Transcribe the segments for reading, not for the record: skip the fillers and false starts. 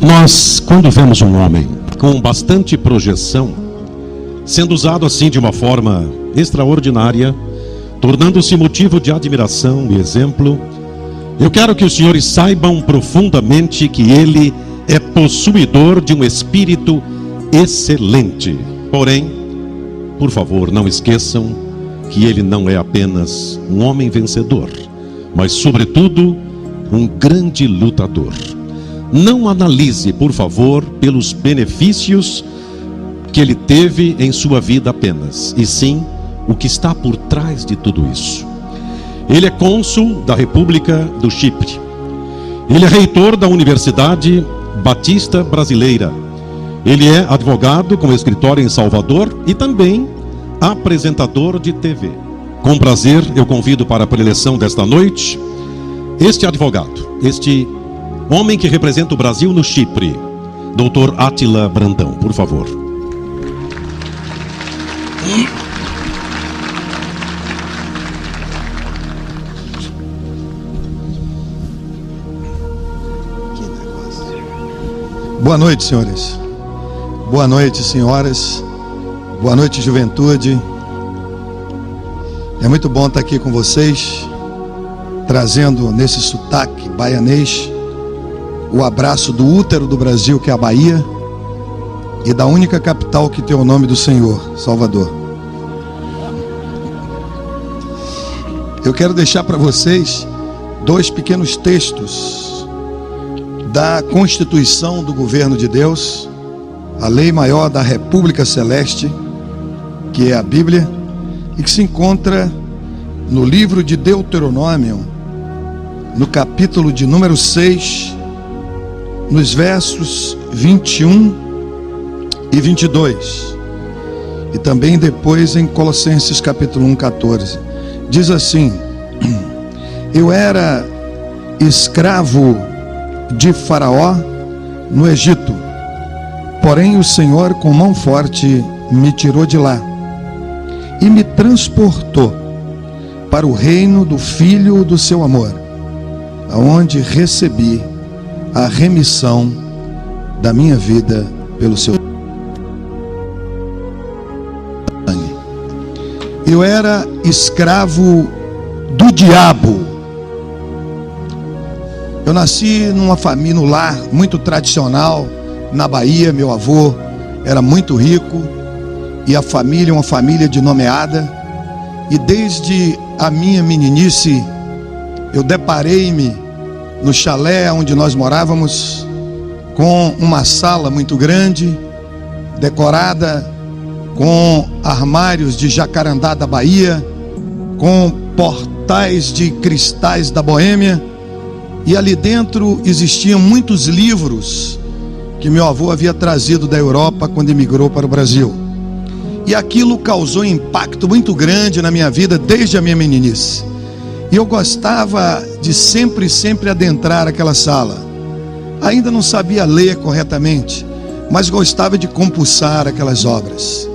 Nós, quando vemos um homem com bastante projeção, sendo usado assim de uma forma extraordinária, tornando-se motivo de admiração e exemplo, eu quero que os senhores saibam profundamente que ele é possuidor de um espírito excelente. Porém, por favor, não esqueçam que ele não é apenas um homem vencedor, mas sobretudo um grande lutador. Não analise, por favor, pelos benefícios que ele teve em sua vida apenas, e sim o que está por trás de tudo isso. Ele é cônsul da República do Chipre. Ele é reitor da Universidade Batista Brasileira. Ele é advogado com escritório em Salvador e também apresentador de TV. Com prazer, eu convido para a preleção desta noite este advogado, este homem que representa o Brasil no Chipre, Dr. Átila Brandão, por favor. Boa noite, senhores. Boa noite, senhoras. Boa noite, juventude. É muito bom estar aqui com vocês, trazendo nesse sotaque baianês o abraço do útero do Brasil, que é a Bahia, e da única capital que tem o nome do Senhor, Salvador. Eu quero deixar para vocês dois pequenos textos da Constituição do Governo de Deus, a lei maior da República Celeste, que é a Bíblia, e que se encontra no livro de Deuteronômio, no capítulo de número 6, nos versos 21 e 22, e também depois em Colossenses capítulo 1, 14. Diz assim: eu era escravo de Faraó no Egito, porém o Senhor com mão forte me tirou de lá e me transportou para o reino do Filho do seu amor, aonde recebi a remissão da minha vida pelo seu sangue. Eu era escravo do diabo. Eu nasci numa família, no lar muito tradicional na Bahia. Meu avô era muito rico e a família, uma família de nomeada. E desde a minha meninice eu deparei-me no chalé onde nós morávamos com uma sala muito grande, decorada com armários de jacarandá da Bahia, com portais de cristais da Boêmia, e ali dentro existiam muitos livros que meu avô havia trazido da Europa quando emigrou para o Brasil. E aquilo causou um impacto muito grande na minha vida desde a minha meninice. E eu gostava de sempre adentrar aquela sala. Ainda não sabia ler corretamente, mas gostava de compulsar aquelas obras.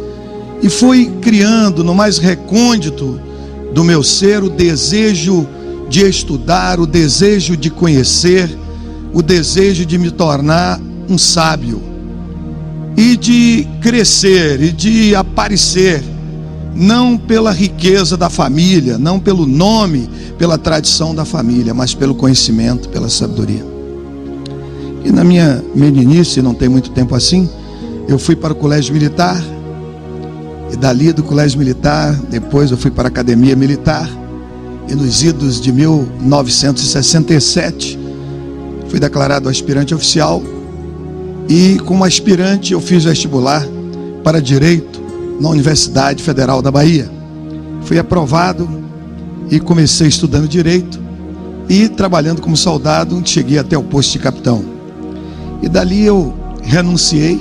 E fui criando no mais recôndito do meu ser o desejo de estudar, o desejo de conhecer, o desejo de me tornar um sábio, e de crescer e de aparecer, não pela riqueza da família, não pelo nome, pela tradição da família, mas pelo conhecimento, pela sabedoria. E na minha meninice, não tem muito tempo assim, eu fui para o colégio militar, e dali do colégio militar, depois eu fui para a academia militar, e nos idos de 1967, fui declarado aspirante oficial, e como aspirante eu fiz vestibular para Direito na Universidade Federal da Bahia. Fui aprovado e comecei estudando Direito e trabalhando como soldado, cheguei até o posto de capitão. E dali eu renunciei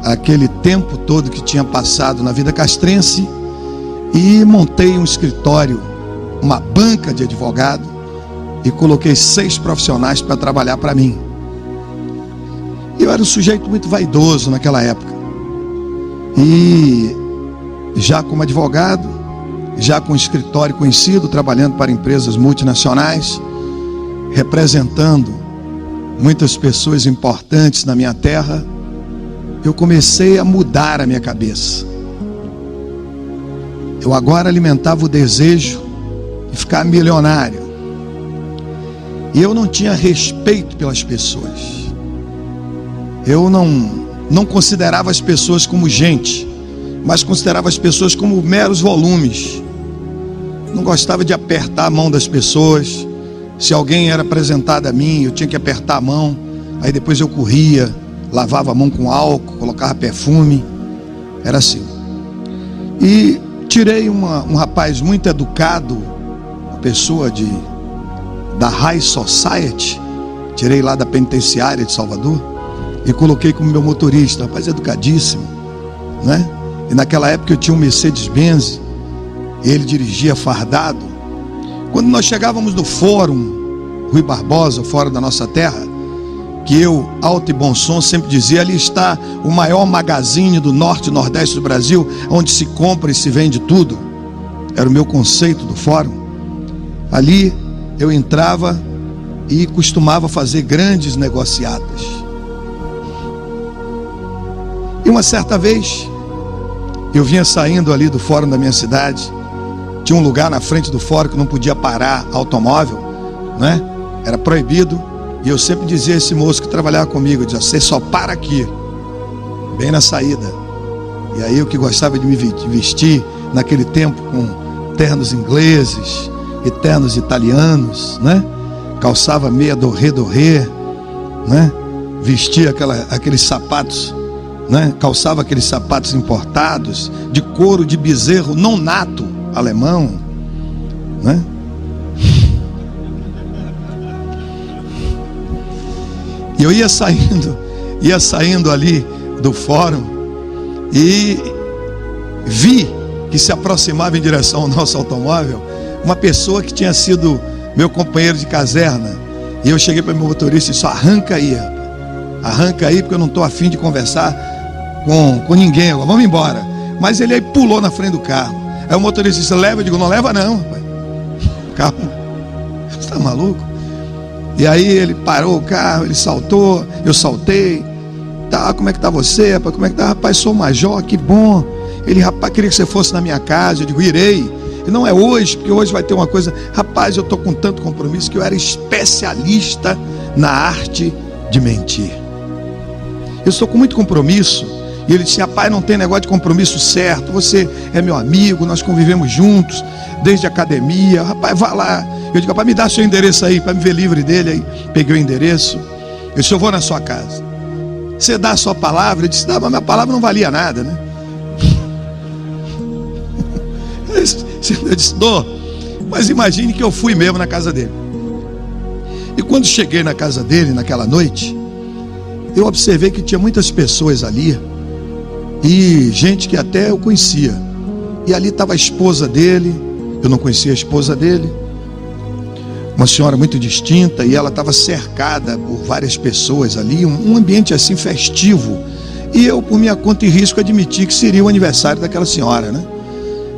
àquele tempo todo que tinha passado na vida castrense e montei um escritório, uma banca de advogado, e coloquei 6 profissionais para trabalhar para mim. Eu era um sujeito muito vaidoso naquela época, e já como advogado, já com escritório conhecido, trabalhando para empresas multinacionais, representando muitas pessoas importantes na minha terra, eu comecei a mudar a minha cabeça. Eu agora alimentava o desejo de ficar milionário. E eu não tinha respeito pelas pessoas. Eu não considerava as pessoas como gente, mas considerava as pessoas como meros volumes. Não gostava de apertar a mão das pessoas. Se alguém era apresentado a mim, eu tinha que apertar a mão. Aí depois eu corria, lavava a mão com álcool, colocava perfume. Era assim. E tirei um rapaz muito educado, uma pessoa da High Society, tirei lá da penitenciária de Salvador e coloquei como meu motorista, rapaz educadíssimo, né? E naquela época eu tinha um Mercedes-Benz, ele dirigia fardado. Quando nós chegávamos no Fórum Rui Barbosa, fora da nossa terra, que eu, alto e bom som, sempre dizia, ali está o maior magazine do norte e nordeste do Brasil, onde se compra e se vende tudo. Era o meu conceito do fórum. Ali eu entrava e costumava fazer grandes negociatas. E uma certa vez, eu vinha saindo ali do fórum da minha cidade. Tinha um lugar na frente do fórum que não podia parar automóvel, né? Era proibido. E eu sempre dizia a esse moço que trabalhava comigo, eu dizia, você só para aqui, bem na saída. E aí eu que gostava de me vestir naquele tempo com ternos ingleses e ternos italianos, né? Calçava meia dorê, né? Vestia aqueles sapatos, né? Calçava aqueles sapatos importados de couro de bezerro não nato alemão, né? E eu ia saindo ali do fórum e vi que se aproximava em direção ao nosso automóvel uma pessoa que tinha sido meu companheiro de caserna. E eu cheguei para o meu motorista e disse, arranca aí, rapaz. Arranca aí porque eu não estou afim de conversar com ninguém, vamos embora. Mas ele aí pulou na frente do carro. Aí o motorista disse, leva? Eu digo, não leva não, rapaz. Carro, você está maluco? E aí ele parou o carro, ele saltou, eu saltei. Tá, como é que tá você, rapaz? Como é que tá? Rapaz, sou major, que bom. Ele, rapaz, queria que você fosse na minha casa. Eu digo, irei. E não é hoje, porque hoje vai ter uma coisa. Rapaz, eu tô com tanto compromisso que eu era especialista na arte de mentir. Eu estou com muito compromisso. E ele disse, rapaz, não tem negócio de compromisso certo. Você é meu amigo, nós convivemos juntos desde a academia. Rapaz, vá lá. Eu digo, rapaz, me dá seu endereço aí para me ver livre dele. Aí peguei o endereço. Eu disse, eu vou na sua casa. Você dá a sua palavra? Ele disse, não, mas minha palavra não valia nada, né? Eu disse, dou. Mas imagine que eu fui mesmo na casa dele. E quando cheguei na casa dele, naquela noite, eu observei que tinha muitas pessoas ali. E gente que até eu conhecia. E ali estava a esposa dele. Eu não conhecia a esposa dele. Uma senhora muito distinta, e ela estava cercada por várias pessoas ali, um ambiente assim festivo. E eu, por minha conta e risco, admiti que seria o aniversário daquela senhora, né?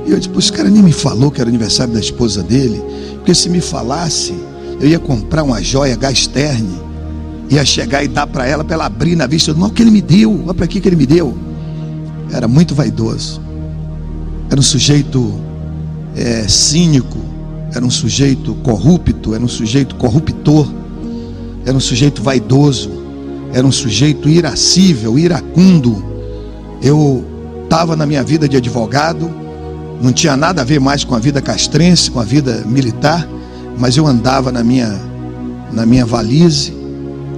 E eu disse, pô, esse cara nem me falou que era o aniversário da esposa dele, porque se me falasse, eu ia comprar uma joia Gasterne, ia chegar e dar para ela abrir na vista. Não, que ele me deu, olha para que ele me deu. Era muito vaidoso, era um sujeito cínico, era um sujeito corrupto, era um sujeito corruptor, era um sujeito vaidoso, era um sujeito irascível, iracundo. Eu estava na minha vida de advogado, não tinha nada a ver mais com a vida castrense, com a vida militar, mas eu andava na minha valise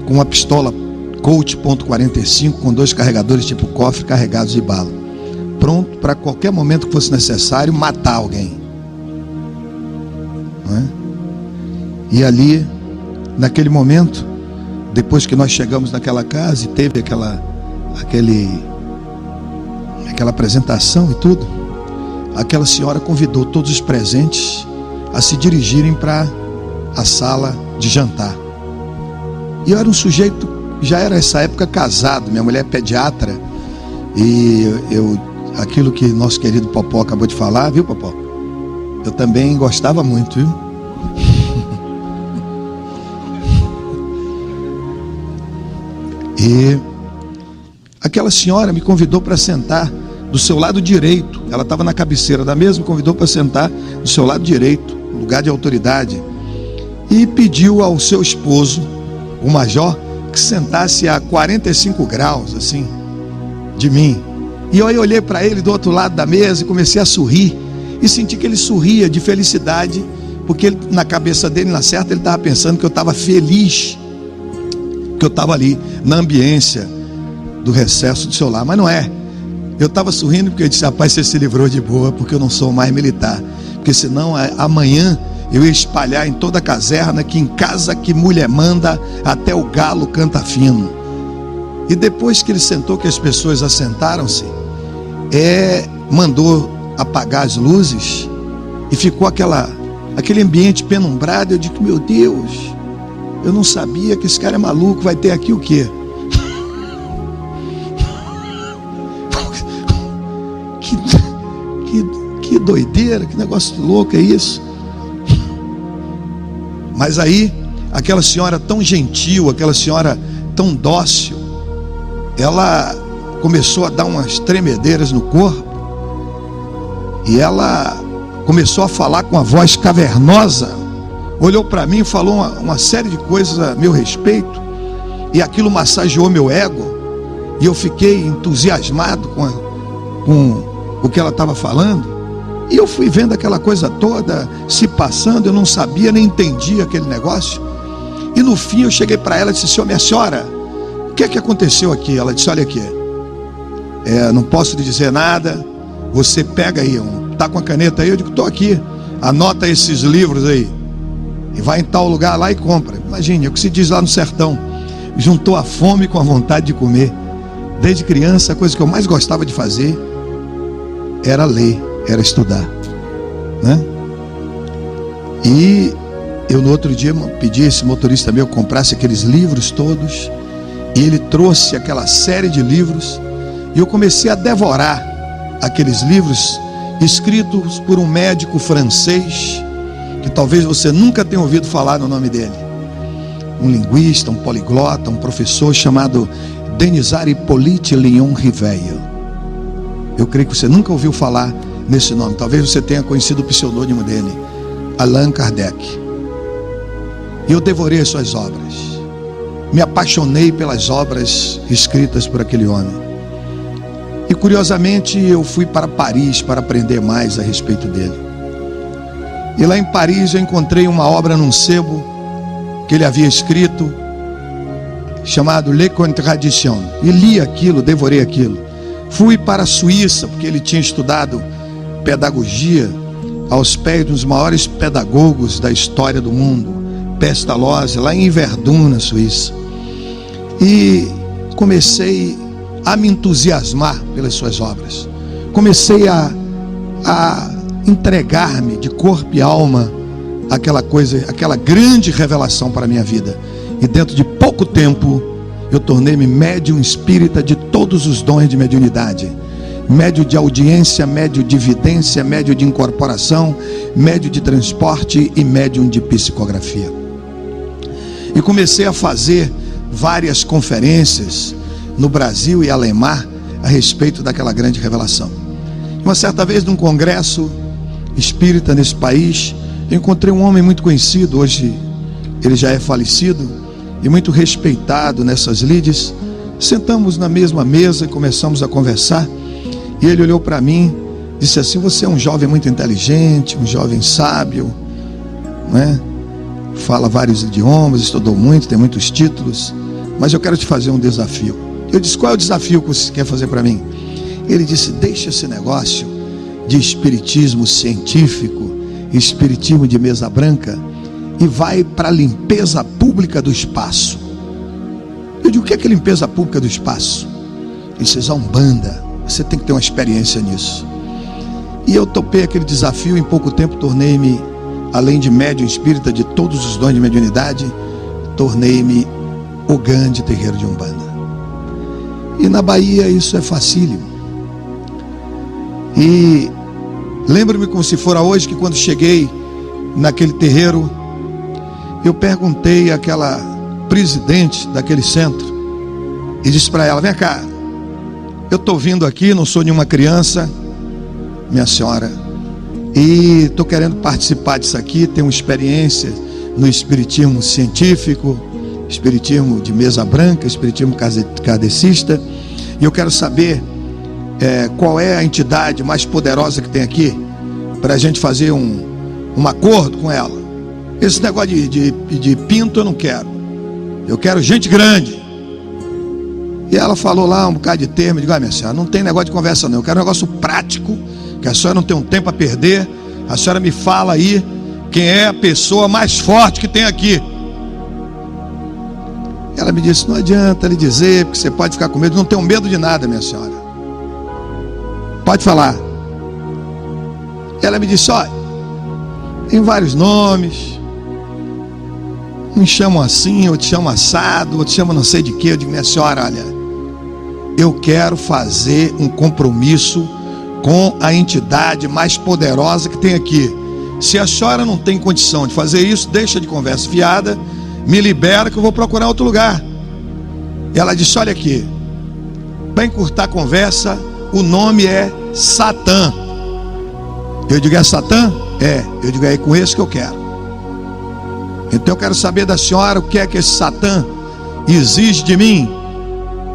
com uma pistola Colt .45 com 2 carregadores tipo cofre carregados de bala, pronto para qualquer momento que fosse necessário matar alguém. Não é? E ali, naquele momento, depois que nós chegamos naquela casa e teve aquela apresentação e tudo, aquela senhora convidou todos os presentes a se dirigirem para a sala de jantar. E eu era um sujeito, já era essa época casado, minha mulher é pediatra, e aquilo que nosso querido Popó acabou de falar, viu, Popó? Eu também gostava muito, viu? E aquela senhora me convidou para sentar do seu lado direito. Ela estava na cabeceira da mesa, me convidou para sentar do seu lado direito, lugar de autoridade. E pediu ao seu esposo, o major, que sentasse a 45 graus, assim, de mim. E eu olhei para ele do outro lado da mesa e comecei a sorrir. E senti que ele sorria de felicidade, porque ele, na cabeça dele, na certa, ele estava pensando que eu estava feliz, que eu estava ali na ambiência do recesso do seu lar. Mas não é. Eu estava sorrindo porque eu disse: rapaz, você se livrou de boa, porque eu não sou mais militar. Porque senão amanhã eu ia espalhar em toda a caserna que em casa que mulher manda, até o galo canta fino. E depois que ele sentou, que as pessoas assentaram-se, mandou apagar as luzes e ficou aquele ambiente penumbrado. Eu digo: meu Deus, eu não sabia que esse cara é maluco, vai ter aqui o quê? Que doideira, que negócio louco é isso? Mas aí, aquela senhora tão gentil, aquela senhora tão dócil, ela começou a dar umas tremedeiras no corpo, e ela começou a falar com a voz cavernosa, olhou para mim e falou uma série de coisas a meu respeito, e aquilo massageou meu ego, e eu fiquei entusiasmado com o que ela estava falando. E eu fui vendo aquela coisa toda se passando, eu não sabia, nem entendia aquele negócio. E no fim eu cheguei para ela e disse: minha senhora, o que é que aconteceu aqui? Ela disse: olha aqui, não posso lhe dizer nada, você pega aí, tá com a caneta aí? Eu digo: estou aqui, anota esses livros aí, e vai em tal lugar lá e compra. Imagine, é o que se diz lá no sertão, juntou a fome com a vontade de comer. Desde criança, a coisa que eu mais gostava de fazer era ler, era estudar, né? E eu no outro dia pedi a esse motorista meu que comprasse aqueles livros todos, e ele trouxe aquela série de livros, e eu comecei a devorar aqueles livros escritos por um médico francês, que talvez você nunca tenha ouvido falar no nome dele, um linguista, um poliglota, um professor chamado Denisard Hippolyte Léon Riveil. Eu creio que você nunca ouviu falar nesse nome. Talvez você tenha conhecido o pseudônimo dele, Allan Kardec. E eu devorei as suas obras, me apaixonei pelas obras escritas por aquele homem. E curiosamente eu fui para Paris para aprender mais a respeito dele. E lá em Paris eu encontrei uma obra num sebo que ele havia escrito, chamado Les Contradictions, e li aquilo, devorei aquilo. Fui para a Suíça, porque ele tinha estudado pedagogia aos pés dos maiores pedagogos da história do mundo, Pestalozzi, lá em Verdun, na Suíça. E comecei a me entusiasmar pelas suas obras. Comecei a entregar-me de corpo e alma àquela coisa, aquela grande revelação para a minha vida. E dentro de pouco tempo, eu tornei-me médium espírita de todos os dons de mediunidade. Médio de audiência, médio de vidência, médio de incorporação, médio de transporte e médium de psicografia. E comecei a fazer várias conferências no Brasil e Alemar a respeito daquela grande revelação. Uma certa vez, num congresso espírita nesse país, eu encontrei um homem muito conhecido, hoje ele já é falecido, e muito respeitado nessas lides. Sentamos na mesma mesa e começamos a conversar, e ele olhou para mim, disse assim: você é um jovem muito inteligente, um jovem sábio, né? Fala vários idiomas, estudou muito, tem muitos títulos, mas eu quero te fazer um desafio. Eu disse: qual é o desafio que você quer fazer para mim? Ele disse: deixa esse negócio de espiritismo científico, espiritismo de mesa branca, e vai para a limpeza pública do espaço. Eu digo: o que é limpeza pública do espaço? Ele disse: a Umbanda, você tem que ter uma experiência nisso. E eu topei aquele desafio. Em pouco tempo tornei-me, além de médium espírita de todos os dons de mediunidade, tornei-me Ogã de terreiro de Umbanda. E na Bahia isso é facílimo. E lembro-me como se fora hoje que quando cheguei naquele terreiro, eu perguntei àquela presidente daquele centro, e disse para ela: vem cá, eu estou vindo aqui, não sou nenhuma criança, minha senhora, e estou querendo participar disso aqui, tenho uma experiência no espiritismo científico, espiritismo de mesa branca, espiritismo kardecista, e eu quero saber qual é a entidade mais poderosa que tem aqui, para a gente fazer um acordo com ela. Esse negócio de pinto eu não quero, eu quero gente grande. E ela falou lá um bocado de termo. Eu digo: minha senhora, não tem negócio de conversa não, eu quero um negócio prático, que a senhora não tem um tempo a perder. A senhora me fala aí quem é a pessoa mais forte que tem aqui. Ela me disse: não adianta lhe dizer, porque você pode ficar com medo. Não tenho medo de nada, minha senhora, pode falar. Ela me disse: olha, tem vários nomes, me chamam assim, ou te chamam assado, ou te chamam não sei de quê. Eu digo: minha senhora, olha, eu quero fazer um compromisso com a entidade mais poderosa que tem aqui. Se a senhora não tem condição de fazer isso, deixa de conversa fiada, me libera que eu vou procurar outro lugar. E ela disse: olha aqui, para encurtar a conversa, o nome é Satã. Eu digo: é Satã? É. Eu digo: é com esse que eu quero. Então eu quero saber da senhora o que é que esse Satã exige de mim,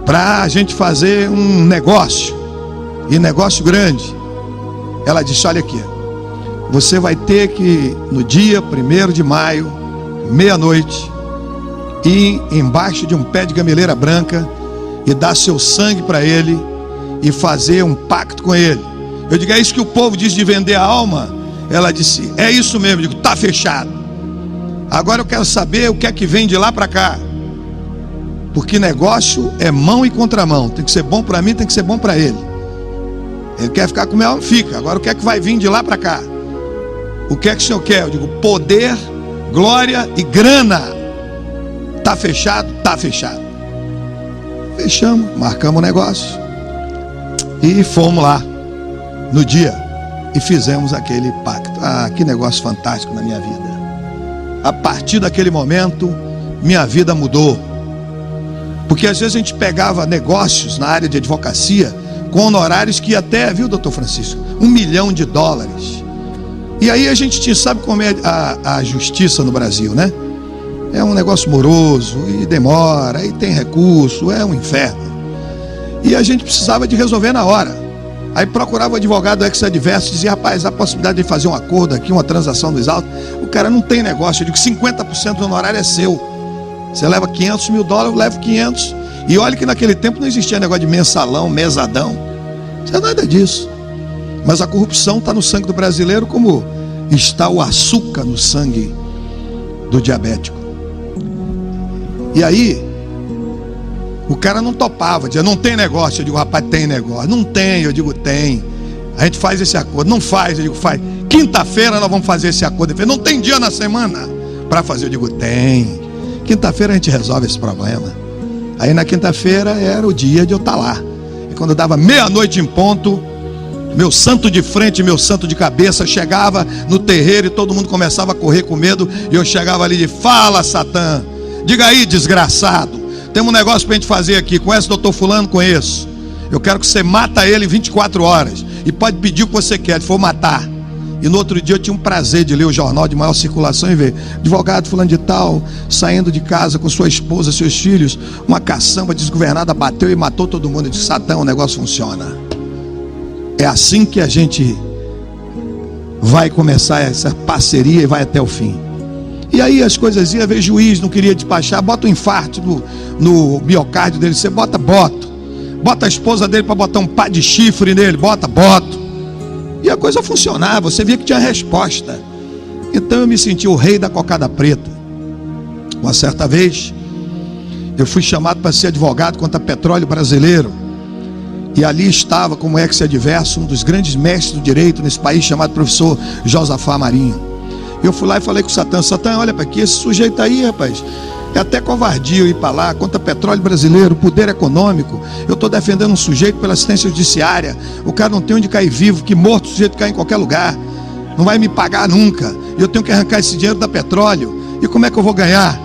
para a gente fazer um negócio, e negócio grande. Ela disse: olha aqui, você vai ter que, no dia 1º de maio, meia-noite, ir embaixo de um pé de gameleira branca e dar seu sangue para ele e fazer um pacto com ele. Eu digo: é isso que o povo diz de vender a alma? Ela disse: é isso mesmo. Eu digo: tá fechado. Agora eu quero saber o que é que vem de lá para cá, porque negócio é mão e contramão. Tem que ser bom para mim, tem que ser bom para ele. Ele quer ficar com minha alma, fica. Agora o que é que vai vir de lá para cá? O que é que o senhor quer? Eu digo: poder, glória e grana. Tá fechado? Tá fechado. Fechamos, marcamos o negócio e fomos lá no dia e fizemos aquele pacto. Ah, que negócio fantástico na minha vida. A partir daquele momento, minha vida mudou. Porque às vezes a gente pegava negócios na área de advocacia com honorários que ia até, viu, doutor Francisco, $1 milhão. E aí a gente tinha, sabe como é a justiça no Brasil, né? É um negócio moroso, e demora, e tem recurso, é um inferno. E a gente precisava de resolver na hora. Aí procurava o advogado ex-adverso e dizia: rapaz, a possibilidade de fazer um acordo aqui, uma transação dos autos. O cara não tem negócio. Eu digo: 50% do honorário é seu. Você leva $500 mil, eu levo 500. E olha que naquele tempo não existia negócio de mensalão, mesadão. Não é nada disso. Mas a corrupção está no sangue do brasileiro, como está o açúcar no sangue do diabético. E aí o cara não topava, dizia: não tem negócio. Eu digo: rapaz, tem negócio. Não tem. Eu digo: tem. A gente faz esse acordo. Não faz. Eu digo: faz. Quinta-feira nós vamos fazer esse acordo. Ele falou: não tem dia na semana para fazer. Eu digo: tem. Quinta-feira a gente resolve esse problema. Aí na quinta-feira era o dia de eu estar lá. E quando dava meia-noite em ponto, meu santo de frente, meu santo de cabeça chegava no terreiro e todo mundo começava a correr com medo. E eu chegava ali e: fala, Satã, diga aí, desgraçado, temos um negócio para a gente fazer aqui. Conhece o doutor fulano? Conheço. Eu quero que você mata ele em 24 horas. E pode pedir o que você quer, se for matar. E no outro dia eu tinha um prazer de ler o jornal de maior circulação e ver: advogado fulano de tal, saindo de casa com sua esposa, seus filhos, uma caçamba desgovernada bateu e matou todo mundo. Eu disse: Satã, o negócio funciona. É assim que a gente vai começar essa parceria e vai até o fim. E aí as coisas iam, ver juiz, não queria despachar, bota um infarto no miocárdio dele. Você bota a esposa dele para botar um pá de chifre nele, bota. E a coisa funcionava, você via que tinha resposta. Então eu me senti o rei da cocada preta. Uma certa vez eu fui chamado para ser advogado contra petróleo brasileiro. E ali estava como ex-adverso um dos grandes mestres do direito nesse país, chamado professor Josafá Marinho. Eu fui lá e falei com o Satã: Satã, olha para aqui, esse sujeito aí, rapaz, é até covardia eu ir para lá, contra petróleo brasileiro, poder econômico. Eu estou defendendo um sujeito pela assistência judiciária. O cara não tem onde cair vivo, que morto o sujeito cai em qualquer lugar. Não vai me pagar nunca. Eu tenho que arrancar esse dinheiro da petróleo. E como é que eu vou ganhar?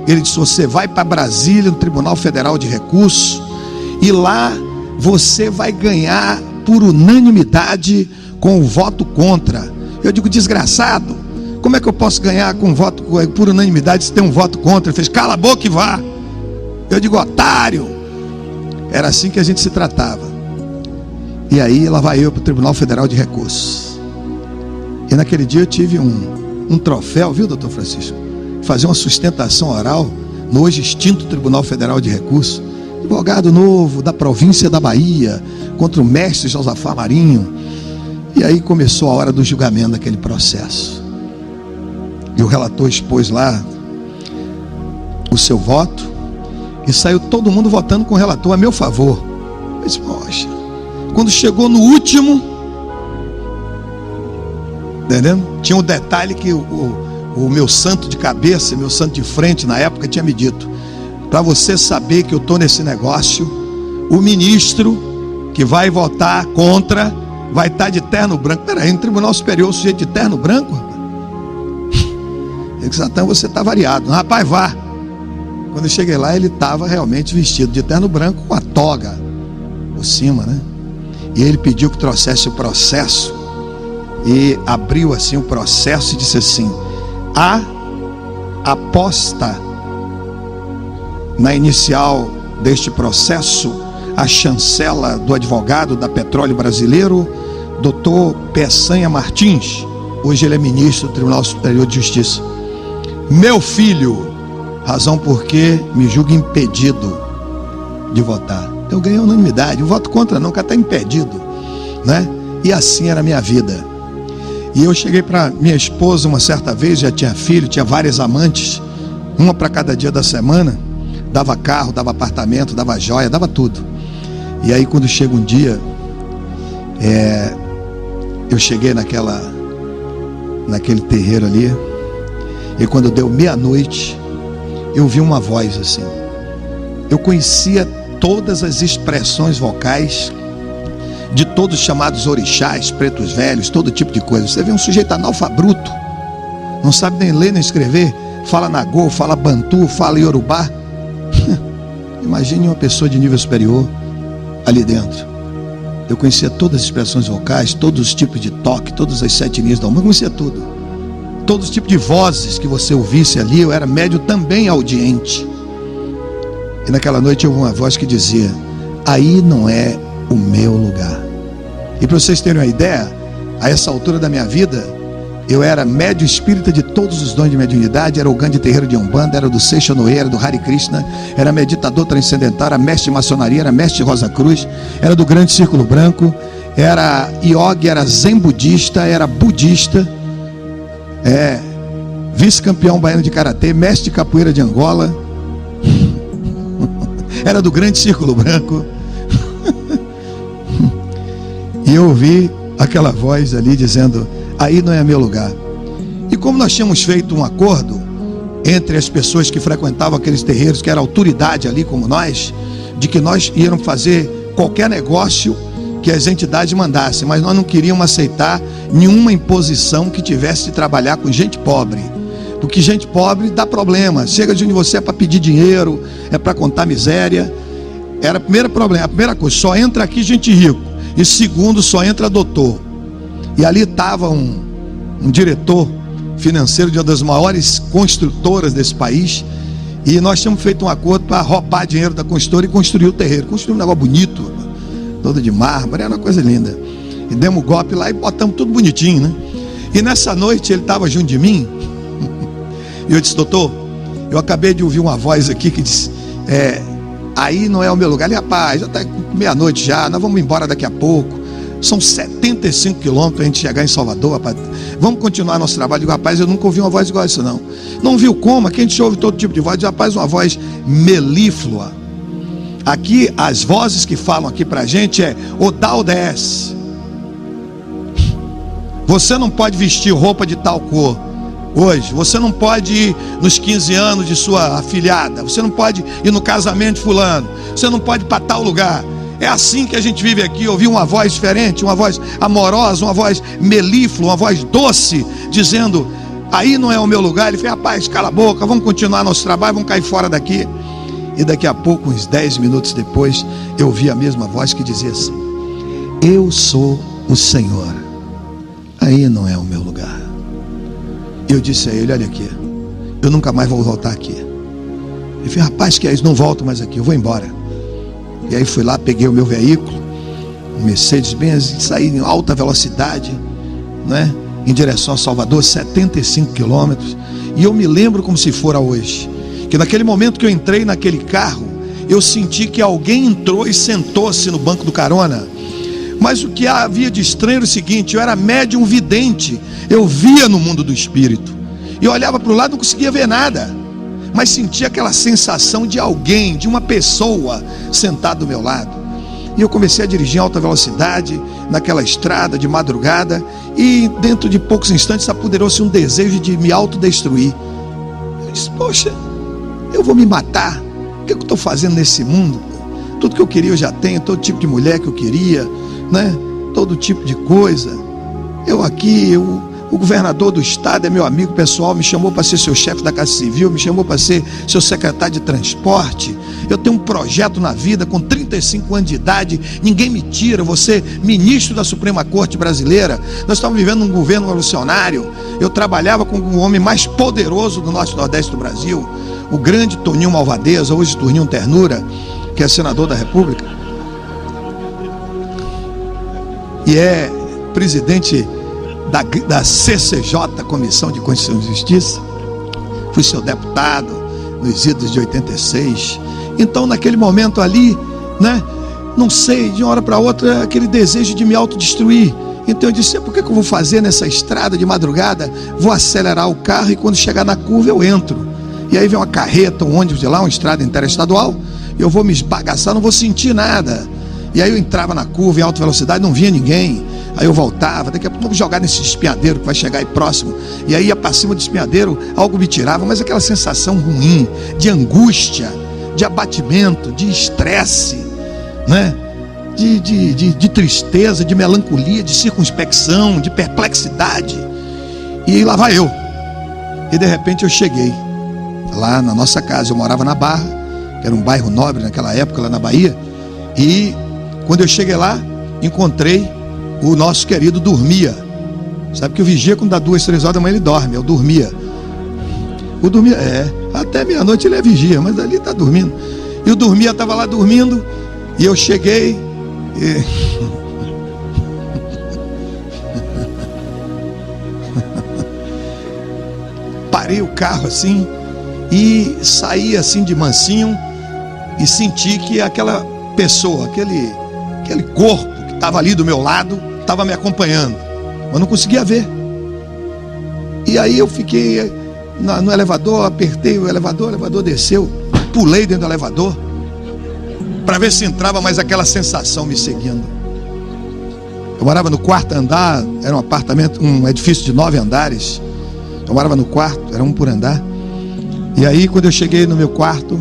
Ele disse: você vai para Brasília, no Tribunal Federal de Recursos, E lá você vai ganhar por unanimidade com o voto contra. Eu digo, desgraçado, como é que eu posso ganhar com voto por unanimidade se tem um voto contra? Ele fez, cala a boca e vá. Eu digo, otário. Era assim que a gente se tratava. E aí lá vai eu para o Tribunal Federal de Recursos. E naquele dia eu tive um troféu, viu, doutor Francisco? Fazer uma sustentação oral no hoje extinto Tribunal Federal de Recursos. Advogado novo da província da Bahia, contra o mestre Josafá Marinho. E aí começou a hora do julgamento daquele processo. E o relator expôs lá o seu voto. E saiu todo mundo votando com o relator a meu favor. Eu disse, poxa, quando chegou no último, entendendo? Tinha um detalhe que o meu santo de cabeça, meu santo de frente na época tinha me dito: para você saber que eu estou nesse negócio, o ministro que vai votar contra vai estar de terno branco. Peraí, no Tribunal Superior o sujeito de terno branco? Ele disse, Satã, você está variado. Rapaz, vá. Quando eu cheguei lá, ele estava realmente vestido de terno branco com a toga por cima, né? E ele pediu que trouxesse o processo e abriu assim o processo e disse assim: a aposta na inicial deste processo, a chancela do advogado da Petróleo Brasileiro, doutor Peçanha Martins. Hoje ele é ministro do Tribunal Superior de Justiça. Meu filho, razão porque me julga impedido de votar. Eu ganhei unanimidade. O voto contra não, que está impedido, né? E assim era a minha vida. E eu cheguei para minha esposa uma certa vez, já tinha filho, tinha várias amantes, uma para cada dia da semana, dava carro, dava apartamento, dava joia, dava tudo. E aí quando chega um dia, eu cheguei naquele terreiro ali, e quando deu meia-noite, eu vi uma voz assim. Eu conhecia todas as expressões vocais de todos os chamados orixás, pretos velhos, todo tipo de coisa. Você vê um sujeito analfabruto, não sabe nem ler nem escrever, fala nagô, fala bantu, fala iorubá. Imagine uma pessoa de nível superior ali dentro. Eu conhecia todas as expressões vocais, todos os tipos de toque, todas as 7 linhas da alma, eu conhecia tudo. Todos os tipos de vozes que você ouvisse ali, eu era médio também audiente. E naquela noite eu ouvi uma voz que dizia: aí não é o meu lugar. E para vocês terem uma ideia, a essa altura da minha vida, eu era médio espírita de todos os dons de mediunidade, era o Gandhi terreiro de Umbanda, era do Seixo Noé, era do Hare Krishna, era meditador transcendental, era mestre de maçonaria, era mestre de Rosa Cruz, era do Grande Círculo Branco, era yogi, era zen budista, era budista, vice-campeão baiano de karatê, mestre de capoeira de Angola, era do Grande Círculo Branco. E eu ouvi aquela voz ali dizendo: aí não é meu lugar. E como nós tínhamos feito um acordo entre as pessoas que frequentavam aqueles terreiros, que era autoridade ali como nós, de que nós íamos fazer qualquer negócio que as entidades mandassem, mas nós não queríamos aceitar nenhuma imposição que tivesse de trabalhar com gente pobre, porque gente pobre dá problema. Chega de onde você é para pedir dinheiro, é para contar miséria. Era o primeiro problema, a primeira coisa: só entra aqui gente rico. E segundo, só entra doutor. E ali estava um diretor financeiro de uma das maiores construtoras desse país, e nós tínhamos feito um acordo para roubar dinheiro da construtora e construir o terreiro. Construir um negócio bonito, todo de mármore, era uma coisa linda. E demos um golpe lá e botamos tudo bonitinho, né? E nessa noite ele estava junto de mim, e eu disse: doutor, eu acabei de ouvir uma voz aqui que disse: aí não é o meu lugar. Ele: rapaz, já está meia-noite já, nós vamos embora daqui a pouco. São 75 quilômetros para a gente chegar em Salvador, rapaz. Vamos continuar nosso trabalho. Eu digo: rapaz, eu nunca ouvi uma voz igual a isso não. Não viu como? Aqui a gente ouve todo tipo de voz. Eu digo: rapaz, uma voz melíflua. Aqui, as vozes que falam aqui para a gente é Odá ODS. Você não pode vestir roupa de tal cor hoje. Você não pode ir nos 15 anos de sua afilhada. Você não pode ir no casamento de fulano. Você não pode ir para tal lugar. É assim que a gente vive aqui. Ouvir uma voz diferente, uma voz amorosa, uma voz melíflua, uma voz doce, dizendo: aí não é o meu lugar. Ele fez: rapaz, cala a boca, vamos continuar nosso trabalho, vamos cair fora daqui. E daqui a pouco, uns 10 minutos depois, eu ouvi a mesma voz que dizia assim: eu sou o Senhor, aí não é o meu lugar. E eu disse a ele: olha aqui, eu nunca mais vou voltar aqui. Ele falou: rapaz, que é isso? Não volto mais aqui, eu vou embora. E aí fui lá, peguei o meu veículo, um Mercedes-Benz, e saí em alta velocidade, né, em direção a Salvador, 75 quilômetros. E eu me lembro como se fora hoje, que naquele momento que eu entrei naquele carro, eu senti que alguém entrou e sentou-se no banco do carona. Mas o que havia de estranho era o seguinte: eu era médium vidente, eu via no mundo do espírito, e eu olhava para o lado e não conseguia ver nada, mas sentia aquela sensação de alguém, de uma pessoa sentada do meu lado. E eu comecei a dirigir em alta velocidade naquela estrada de madrugada, e dentro de poucos instantes apoderou-se um desejo de me autodestruir. Eu disse: poxa, eu vou me matar? O que eu estou fazendo nesse mundo? Tudo que eu queria eu já tenho, todo tipo de mulher que eu queria, né? Todo tipo de coisa. O governador do estado é meu amigo pessoal, me chamou para ser seu chefe da Casa Civil, me chamou para ser seu secretário de transporte. Eu tenho um projeto na vida, com 35 anos de idade, ninguém me tira, vou ser ministro da Suprema Corte Brasileira. Nós estamos vivendo um governo revolucionário. Eu trabalhava com o homem mais poderoso do norte e nordeste do Brasil, o grande Toninho Malvadeza, hoje Toninho Ternura, que é senador da República, e é presidente da CCJ, Comissão de Constituição e Justiça. Fui seu deputado nos idos de 86. Então naquele momento ali, né, não sei, de uma hora para outra, aquele desejo de me autodestruir. Então eu disse: por que eu vou fazer nessa estrada de madrugada? Vou acelerar o carro e quando chegar na curva eu entro. E aí vem uma carreta, um ônibus de lá, uma estrada interestadual, eu vou me esbagaçar, não vou sentir nada. E aí eu entrava na curva em alta velocidade, não via ninguém. Aí eu voltava, daqui a pouco eu vou jogar nesse espinhadeiro que vai chegar aí próximo. E aí ia para cima do espinhadeiro, algo me tirava, mas aquela sensação ruim, de angústia, de abatimento, de estresse, né? De tristeza, de melancolia, de circunspecção, de perplexidade. E lá vai eu. E de repente eu cheguei lá na nossa casa. Eu morava na Barra, que era um bairro nobre naquela época, lá na Bahia. E quando eu cheguei lá, encontrei o nosso querido Dormia. Sabe que o vigia, quando dá 2, 3 horas da manhã, ele dorme. Eu dormia. O Dormia, até meia-noite ele é vigia, mas ali está dormindo. E o Dormia estava lá dormindo, e eu cheguei e... parei o carro assim e saí assim de mansinho, e senti que aquela pessoa, aquele corpo que estava ali do meu lado, estava me acompanhando, mas não conseguia ver. E aí eu fiquei no elevador, apertei o elevador desceu, pulei dentro do elevador para ver se entrava mais aquela sensação me seguindo. Eu morava no 4º andar, era um apartamento, um edifício de 9 andares. Eu morava no 4º, era um por andar. E aí quando eu cheguei no meu quarto,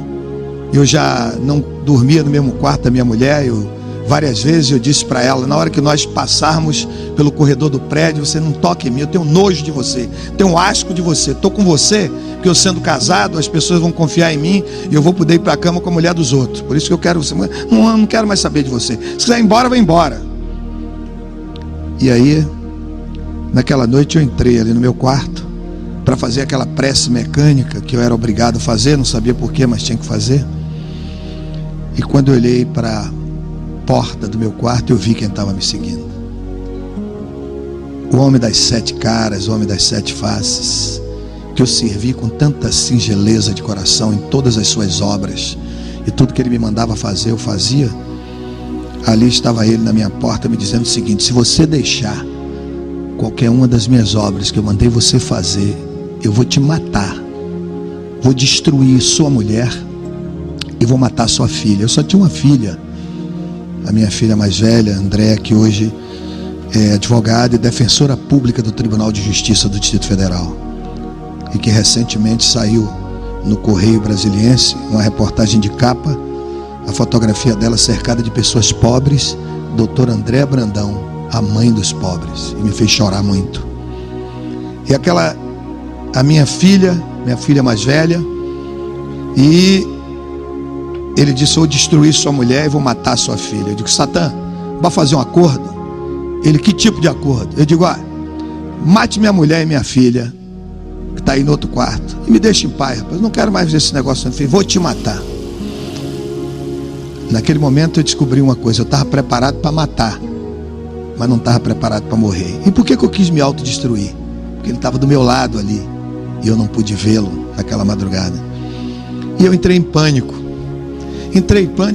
eu já não dormia no mesmo quarto da minha mulher. Várias vezes eu disse para ela: na hora que nós passarmos pelo corredor do prédio, você não toque em mim, eu tenho nojo de você, tenho asco de você, estou com você, porque eu sendo casado, as pessoas vão confiar em mim e eu vou poder ir para a cama com a mulher dos outros. Por isso que eu quero você, não quero mais saber de você. Se quiser ir embora, vai embora. E aí, naquela noite eu entrei ali no meu quarto para fazer aquela prece mecânica que eu era obrigado a fazer, não sabia porquê, mas tinha que fazer. E quando eu olhei para a porta do meu quarto, eu vi quem estava me seguindo. O homem das 7 caras, o homem das 7 faces, que eu servi com tanta singeleza de coração em todas as suas obras, e tudo que ele me mandava fazer, eu fazia. Ali estava ele na minha porta me dizendo o seguinte: se você deixar qualquer uma das minhas obras que eu mandei você fazer, eu vou te matar, vou destruir sua mulher e vou matar sua filha. Eu só tinha uma filha, a minha filha mais velha, Andréa, que hoje é advogada e defensora pública do Tribunal de Justiça do Distrito Federal, e que recentemente saiu no Correio Brasiliense uma reportagem de capa, a fotografia dela cercada de pessoas pobres, doutora Andréa Brandão, a mãe dos pobres, e me fez chorar muito. E a minha filha mais velha, e ele disse: eu vou destruir sua mulher e vou matar sua filha. Eu digo: Satã, vai fazer um acordo? Ele: que tipo de acordo? Eu digo: mate minha mulher e minha filha, que está aí no outro quarto, e me deixe em paz, rapaz. Eu não quero mais ver esse negócio. Eu falei: vou te matar. Naquele momento eu descobri uma coisa: eu estava preparado para matar, mas não estava preparado para morrer. E por que eu quis me autodestruir? Porque ele estava do meu lado ali e eu não pude vê-lo naquela madrugada. E eu entrei em pânico.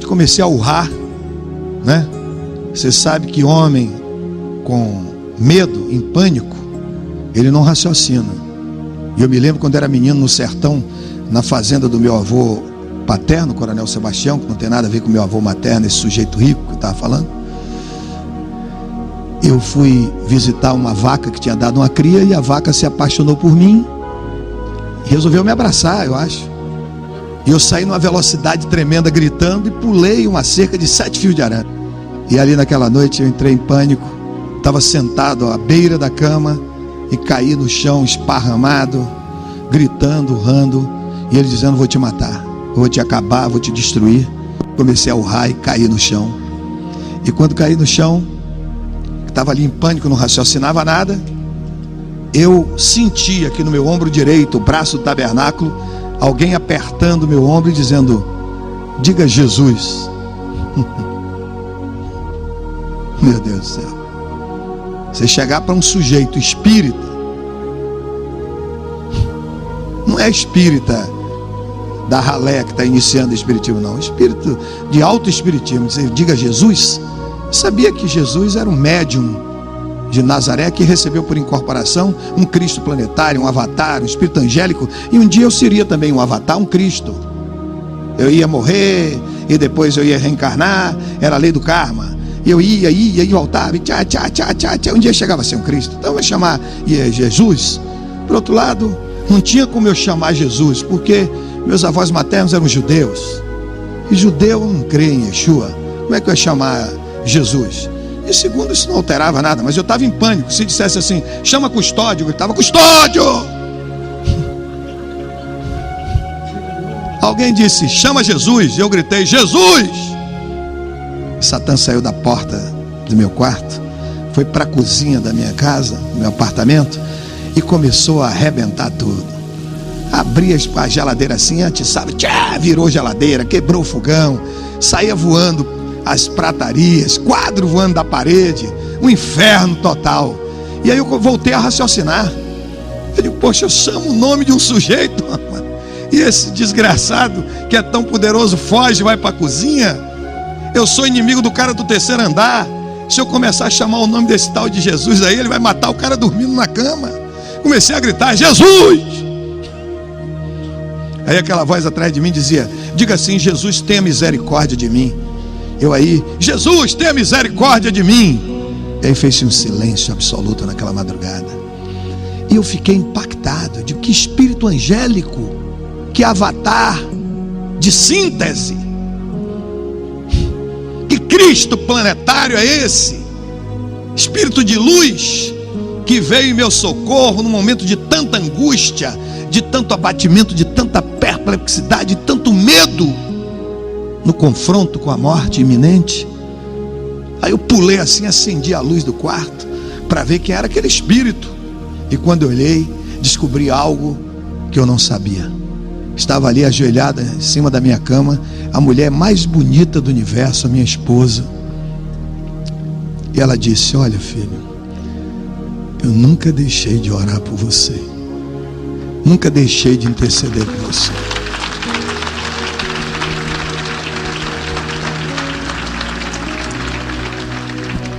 Comecei a urrar, né? Você sabe que homem com medo, em pânico, ele não raciocina. E eu me lembro quando era menino no sertão, na fazenda do meu avô paterno, Coronel Sebastião, que não tem nada a ver com meu avô materno, esse sujeito rico que eu estava falando. Eu fui visitar uma vaca que tinha dado uma cria, e a vaca se apaixonou por mim e resolveu me abraçar, eu acho. E eu saí numa velocidade tremenda, gritando, e pulei uma cerca de 7 fios de arame. E ali naquela noite eu entrei em pânico. Estava sentado à beira da cama e caí no chão esparramado, gritando, urrando, e ele dizendo: vou te matar, vou te acabar, vou te destruir. Comecei a urrar e caí no chão. E quando caí no chão, estava ali em pânico, não raciocinava nada, eu senti aqui no meu ombro direito, o braço do tabernáculo, alguém apertando meu ombro e dizendo: diga Jesus. Meu Deus do céu. Você chegar para um sujeito espírita, não é espírita da ralé que está iniciando o espiritismo, não, espírito de alto espiritismo, dizer diga Jesus. Eu sabia que Jesus era um médium de Nazaré que recebeu por incorporação um Cristo planetário, um avatar, um espírito angélico, e um dia eu seria também um avatar, um Cristo. Eu ia morrer e depois eu ia reencarnar, era a lei do karma. Eu ia e voltava, e tchá. Um dia chegava a ser um Cristo. Então eu ia chamar Jesus. Por outro lado, não tinha como eu chamar Jesus, porque meus avós maternos eram judeus, e judeu não crê em Yeshua. Como é que eu ia chamar Jesus? E segundo, isso não alterava nada, mas eu estava em pânico. Se dissesse assim: chama custódio, eu gritava: custódio! Alguém disse: chama Jesus, eu gritei: Jesus! Satã saiu da porta do meu quarto, foi para a cozinha da minha casa, do meu apartamento, e começou a arrebentar tudo. Abria a geladeira assim, antes, sabe, virou geladeira, quebrou o fogão, saía voando as pratarias, quadro voando da parede, um inferno total. E aí eu voltei a raciocinar. Eu digo: poxa, eu chamo o nome de um sujeito, e esse desgraçado que é tão poderoso foge e vai para a cozinha. Eu sou inimigo do cara do terceiro andar. Se eu começar a chamar o nome desse tal de Jesus aí, ele vai matar o cara dormindo na cama. Comecei a gritar: Jesus! Aí aquela voz atrás de mim dizia: diga assim: Jesus, tenha misericórdia de mim. Eu aí: Jesus, tenha misericórdia de mim. E aí fez-se um silêncio absoluto naquela madrugada. E eu fiquei impactado de que espírito angélico, que avatar de síntese, que Cristo planetário é esse? Espírito de luz que veio em meu socorro num momento de tanta angústia, de tanto abatimento, de tanta perplexidade, de tanto medo, no confronto com a morte iminente. Aí eu pulei assim, acendi a luz do quarto para ver quem era aquele espírito, e quando eu olhei, descobri algo que eu não sabia. Estava ali ajoelhada em cima da minha cama a mulher mais bonita do universo, a minha esposa. E ela disse: olha, filho, eu nunca deixei de orar por você, nunca deixei de interceder por você.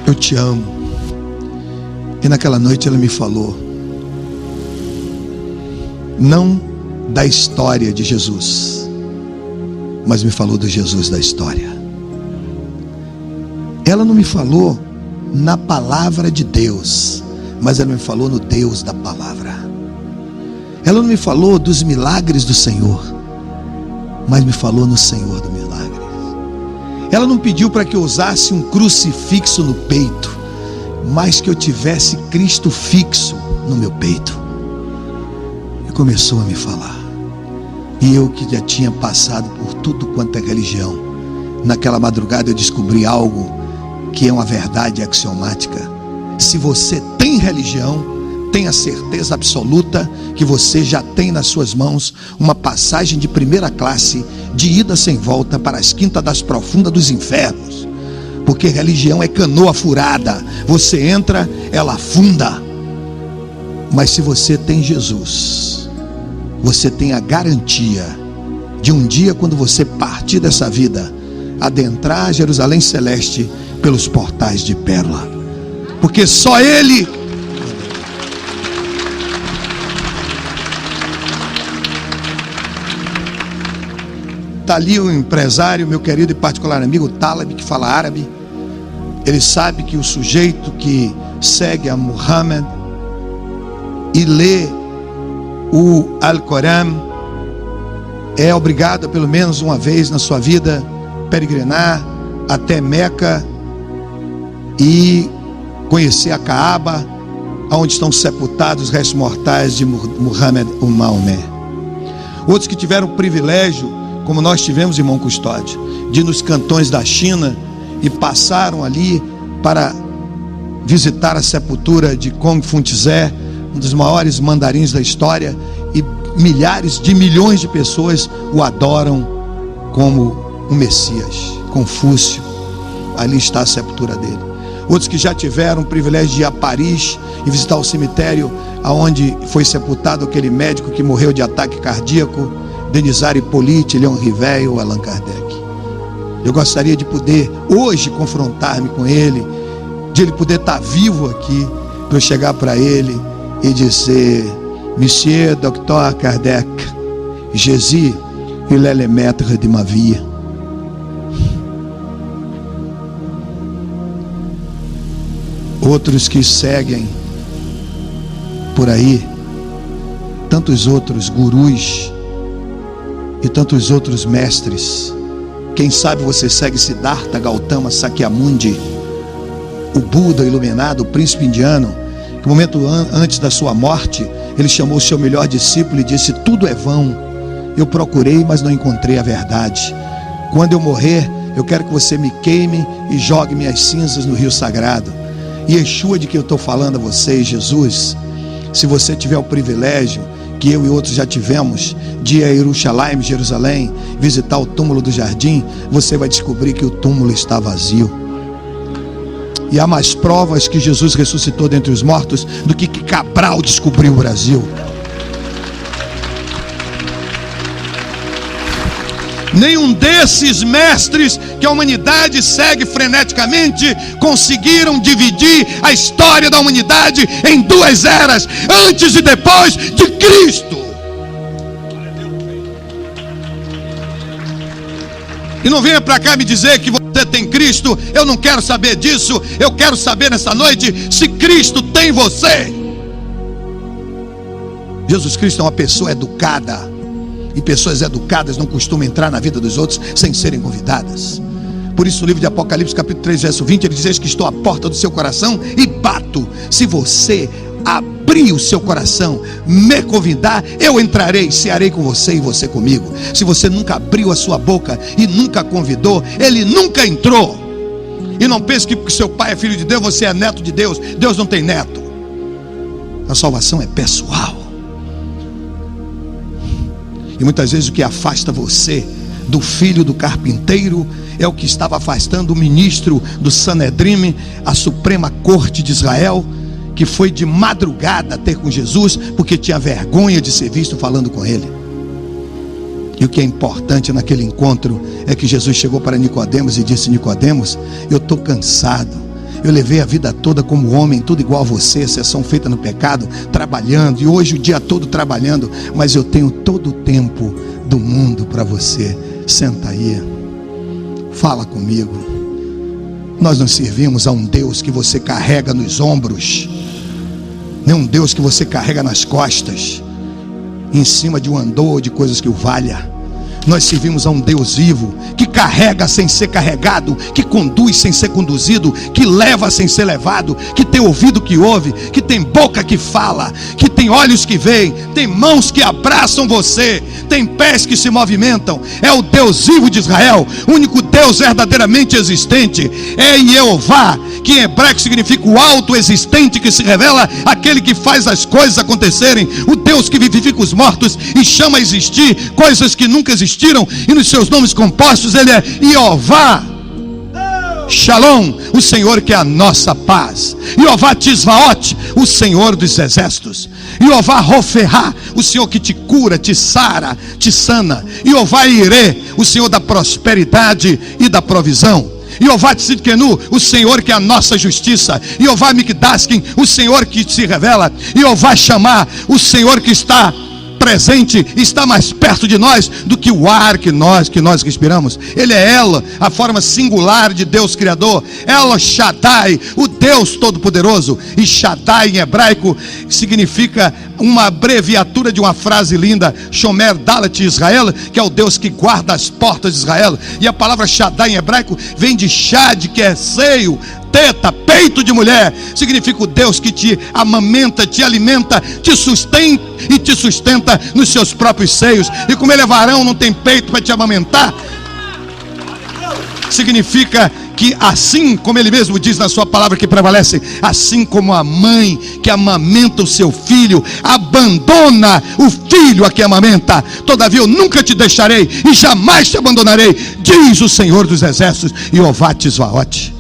Eu te amo. E naquela noite ela me falou, não da história de Jesus, mas me falou do Jesus da história. Ela não me falou na palavra de Deus, mas ela me falou no Deus da palavra. Ela não me falou dos milagres do Senhor, mas me falou no Senhor do milagre. Ela não pediu para que eu usasse um crucifixo no peito, mas que eu tivesse Cristo fixo no meu peito. E começou a me falar. E eu que já tinha passado por tudo quanto é religião, naquela madrugada eu descobri algo que é uma verdade axiomática. Se você tem religião, tenha certeza absoluta que você já tem nas suas mãos uma passagem de primeira classe, de ida sem volta para as quintas das profundas dos infernos. Porque religião é canoa furada, você entra, ela afunda. Mas se você tem Jesus, você tem a garantia de um dia, quando você partir dessa vida, adentrar Jerusalém Celeste pelos portais de pérola. Porque só Ele... Está ali o empresário, meu querido e particular amigo Taleb, que fala árabe. Ele sabe que o sujeito que segue a Muhammad e lê o Alcorão é obrigado, pelo menos uma vez na sua vida, peregrinar até Meca e conhecer a Kaaba, onde estão sepultados os restos mortais de Muhammad ou Maomé. Outros que tiveram o privilégio, como nós tivemos, irmão Custódio, de ir nos cantões da China e passaram ali para visitar a sepultura de Kong Funtze, um dos maiores mandarins da história, e milhares de milhões de pessoas o adoram como um Messias. Confúcio, ali está a sepultura dele. Outros que já tiveram o privilégio de ir a Paris e visitar o cemitério aonde foi sepultado aquele médico que morreu de ataque cardíaco, Denisard Hippolyte, Leon Rivet ou Allan Kardec. Eu gostaria de poder hoje confrontar-me com ele, de ele poder estar vivo aqui, para eu chegar para ele e dizer: Monsieur Dr. Kardec, Jésus, il est le maître de ma vie. Outros que seguem por aí, tantos outros gurus e tantos outros mestres. Quem sabe você segue Siddhartha Gautama Sakyamundi, o Buda iluminado, o príncipe indiano, que no momento antes da sua morte, ele chamou o seu melhor discípulo e disse: tudo é vão, eu procurei, mas não encontrei a verdade. Quando eu morrer, eu quero que você me queime e jogue minhas cinzas no rio sagrado. E Yeshua, de que eu estou falando a vocês, Jesus, se você tiver o privilégio, que eu e outros já tivemos, de ir a Jerusalém, visitar o túmulo do jardim, você vai descobrir que o túmulo está vazio. E há mais provas que Jesus ressuscitou dentre os mortos do que Cabral descobriu o Brasil. Nenhum desses mestres que a humanidade segue freneticamente conseguiram dividir a história da humanidade em duas eras, antes e depois de Cristo. E não venha para cá me dizer que você tem Cristo. Eu não quero saber disso. Eu quero saber nessa noite se Cristo tem você. Jesus Cristo é uma pessoa educada, e pessoas educadas não costumam entrar na vida dos outros sem serem convidadas. Por isso no livro de Apocalipse capítulo 3 verso 20 ele diz: eis que estou à porta do seu coração e bato. Se você abrir o seu coração, me convidar, eu entrarei, cearei com você e você comigo. Se você nunca abriu a sua boca e nunca convidou, ele nunca entrou. E não pense que porque seu pai é filho de Deus, você é neto de Deus. Deus não tem neto. A salvação é pessoal. E muitas vezes o que afasta você do filho do carpinteiro é o que estava afastando o ministro do Sanedrim, a Suprema Corte de Israel, que foi de madrugada ter com Jesus, porque tinha vergonha de ser visto falando com ele. E o que é importante naquele encontro é que Jesus chegou para Nicodemos e disse: Nicodemos, eu estou cansado. Eu levei a vida toda como homem, tudo igual a você, exceção feita no pecado, trabalhando, e hoje o dia todo trabalhando, mas eu tenho todo o tempo do mundo para você. Senta aí, fala comigo. Nós não servimos a um Deus que você carrega nos ombros, nem um Deus que você carrega nas costas, em cima de um andor de coisas que o valha. Nós servimos a um Deus vivo, que carrega sem ser carregado, que conduz sem ser conduzido, que leva sem ser levado, que tem ouvido que ouve, que tem boca que fala, que tem olhos que veem, tem mãos que abraçam você, tem pés que se movimentam. É o Deus vivo de Israel, o único Deus verdadeiramente existente. É Jeová, que em hebraico significa o autoexistente, que se revela aquele que faz as coisas acontecerem, o Deus que vivifica os mortos e chama a existir coisas que nunca existiram, e nos seus nomes compostos ele é Jeová Shalom, o Senhor que é a nossa paz. Jeová Tisvaot, o Senhor dos exércitos. Jeová Roferá, o Senhor que te cura, te sara, te sana. Jeová Irê, o Senhor da prosperidade e da provisão. Jeová Tzidkenu, o Senhor que é a nossa justiça. Jeová Mikdaskin, o Senhor que se revela. Jeová Shammah, o Senhor que está presente, está mais perto de nós do que o ar que nós respiramos. Ele é Ela, a forma singular de Deus Criador. Ela Shaddai, o Deus Todo-Poderoso. E Shaddai em hebraico significa uma abreviatura de uma frase linda, Shomer Dalet Israel, que é o Deus que guarda as portas de Israel. E a palavra Shaddai em hebraico vem de Shad, que é seio, teta, peito de mulher. Significa o Deus que te amamenta, te alimenta, te sustenta e te sustenta nos seus próprios seios. E como ele é varão, não tem peito para te amamentar, significa que assim como ele mesmo diz na sua palavra que prevalece, assim como a mãe que amamenta o seu filho abandona o filho a que amamenta, todavia eu nunca te deixarei e jamais te abandonarei, diz o Senhor dos exércitos, Jeová Tisvaot.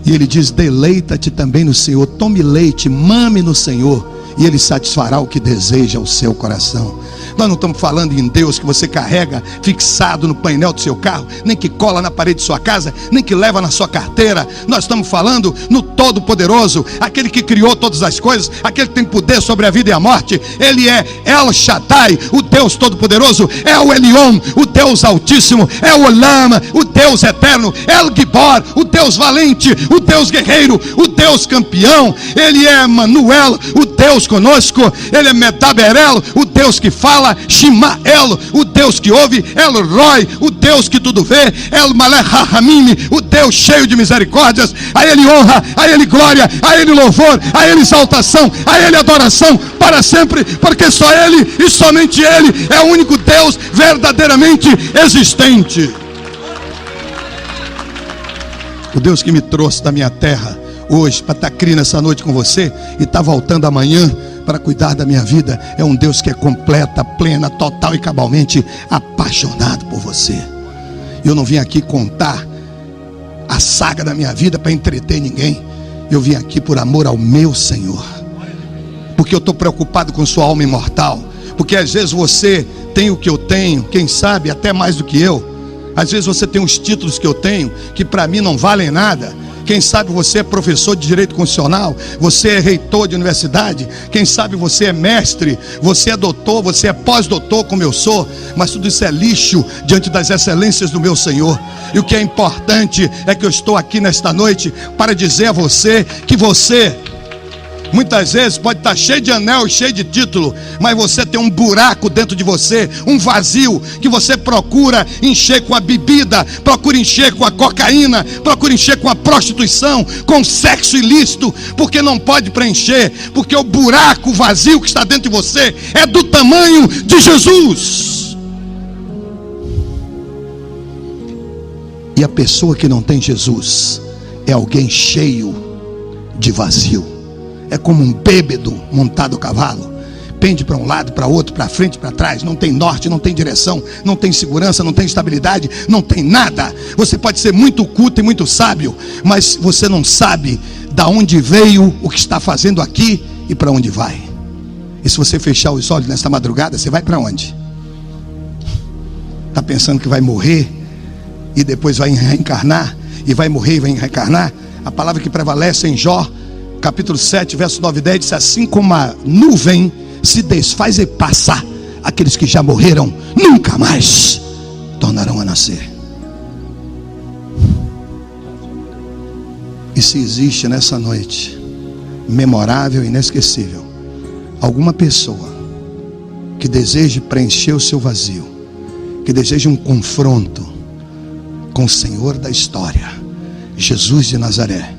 E ele diz: deleita-te também no Senhor, tome leite, mame no Senhor, e ele satisfará o que deseja o seu coração. Nós não estamos falando em Deus que você carrega fixado no painel do seu carro, nem que cola na parede de sua casa, nem que leva na sua carteira. Nós estamos falando no Todo-Poderoso, aquele que criou todas as coisas, aquele que tem poder sobre a vida e a morte. Ele é El Shaddai, o Deus Todo-Poderoso. É o Elion, o Deus Altíssimo. É o Olam, o Deus Eterno. El Gibor, o Deus Valente, o Deus Guerreiro, o Deus Campeão. Ele é Manuel, o Deus conosco. Ele é Medaberel, o Deus que fala. Shimael, o Deus que ouve. El Roi, o Deus que tudo vê. El Malech HaHamim, o Deus cheio de misericórdias. A ele honra, a ele glória, a ele louvor, a ele exaltação, a ele adoração para sempre, porque só ele e somente ele é o único Deus verdadeiramente existente. O Deus que me trouxe da minha terra hoje para estar aqui nessa noite com você e está voltando amanhã para cuidar da minha vida, é um Deus que é completa, plena, total e cabalmente apaixonado por você. Eu não vim aqui contar a saga da minha vida para entreter ninguém. Eu vim aqui por amor ao meu Senhor, porque eu estou preocupado com sua alma imortal. Porque às vezes você tem o que eu tenho, quem sabe até mais do que eu. Às vezes você tem os títulos que eu tenho, que para mim não valem nada. Quem sabe você é professor de direito constitucional, você é reitor de universidade, quem sabe você é mestre, você é doutor, você é pós-doutor como eu sou, mas tudo isso é lixo diante das excelências do meu Senhor. E o que é importante é que eu estou aqui nesta noite para dizer a você que você muitas vezes pode estar cheio de anel e cheio de título, mas você tem um buraco dentro de você, um vazio que você procura encher com a bebida, procura encher com a cocaína, procura encher com a prostituição, com sexo ilícito, porque não pode preencher, porque o buraco, o vazio que está dentro de você é do tamanho de Jesus. E a pessoa que não tem Jesus é alguém cheio de vazio. É como um bêbado montado a cavalo. Pende para um lado, para outro, para frente, para trás. Não tem norte, não tem direção, não tem segurança, não tem estabilidade, não tem nada. Você pode ser muito culto e muito sábio, mas você não sabe da onde veio, o que está fazendo aqui e para onde vai. E se você fechar os olhos nesta madrugada, você vai para onde? Está pensando que vai morrer e depois vai reencarnar? E vai morrer e vai reencarnar? A palavra que prevalece em Jó capítulo 7, verso 9 e 10 diz: assim como a nuvem se desfaz e passa, aqueles que já morreram nunca mais tornarão a nascer. E se existe nessa noite memorável e inesquecível alguma pessoa que deseje preencher o seu vazio, que deseja um confronto com o Senhor da história, Jesus de Nazaré,